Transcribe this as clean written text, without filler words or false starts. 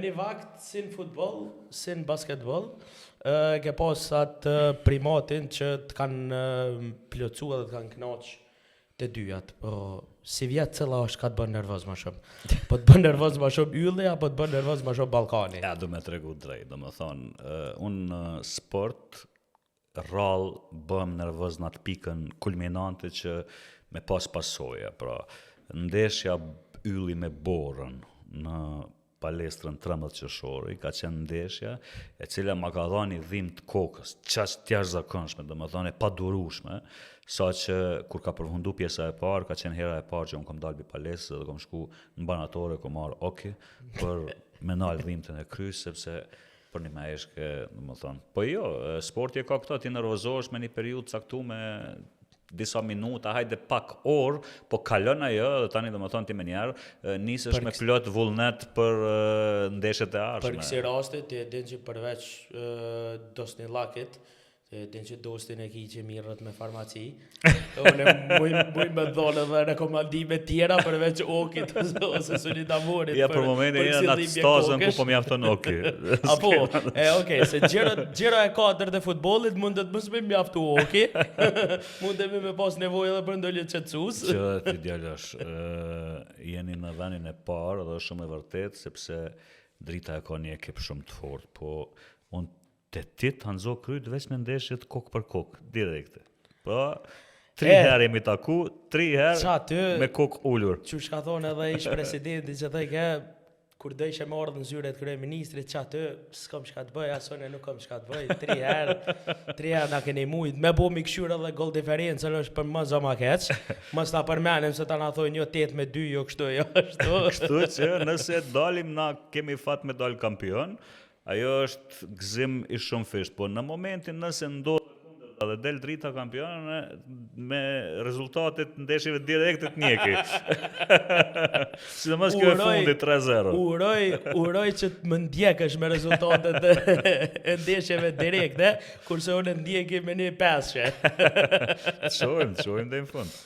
Një vakt si në futbol, si në basketbol, ke pas atë primatin që të kanë plotësu edhe të kanë knaq të dyjat, po si vjetë cëla është ka të bënë nervoz ma shumë. Po të bënë nervoz ma shumë ylli, apo të bënë nervoz ma shumë Ballkani? Ja, du me tregu drejt, do me thonë, unë sport rrallë bëm nervoz në atë pikën kulminante që me pas pasoja, pra ndeshja ylli me Borën në palestrën 13 qershori, ka qenë ndeshja e cila ma ka dhënë dhimbje të kokës, çast jashtëzakonshme, domethënë e padurueshme, saqë kur ka përfunduar pjesa e parë, ka qenë hera e parë që unë kam dalë mbi palestrë dhe kam shku në banatore, kam marrë oki për me nal dhimbjen e krys, sepse për një meshke, domethënë. Po jo, sporti e ka këto, ti nervozohesh me një periudhë caktuar me disa minuta, hajde pak orë, po kalon ajo dhe tani domethënë ti menjëherë nisesh me plot vullnet për ndeshjet e ardhshme. Për kësi rasti, ti e din që përveç dosni lakit, ti e din që dostin e ki që mirët me farmaci, unë muj me dhonë edhe rekomandime tjera përveç okit ose sunitamorit. Ja, për momentin jena në atë stazën ku po mjafton oki. Apo, okej, se gjëra e katërt e futbollit mundet mos me mjaftu oki, mundemi me pas nevojë edhe për ndonjë qetësues. Që ti djalosh, jeni në vendin e parë dhe është shumë e vërtet sepse drita e ka një ekip shumë të fortë, po unë te ti të hanzo kryt veç me ndeshjet kokë për kokë, direkte. Po, 3 herë jemi taku, 3 herë me kokë ullur. Që shka thonë edhe ish presidenti që thëjke, kur do ishe me ardhën zyret kryeministrit, që aty, s'kam shka të bëj, asone nuk kam shka të bëj, 3 herë na keni mujt, me bo mi këshyra dhe gol diferencën është për më zoma keq, mos ta përmenim se ta na thojnë jo 8-2, jo kështu, jo ashtu. Kështu që nëse dalim na kemi fat me dal kampion, ajo është gëzim i shumë fisht, po në momentin nëse ndodhë dhe del drita kampionën me rezultatet ndeshjeve direkte të njeki. Sidomos kjo e fundit 3-0. Uroj që të më ndjekësh me rezultatet e ndeshjeve direkte, kurse unë ndjeki me një 5. Shojmë dhe në fund.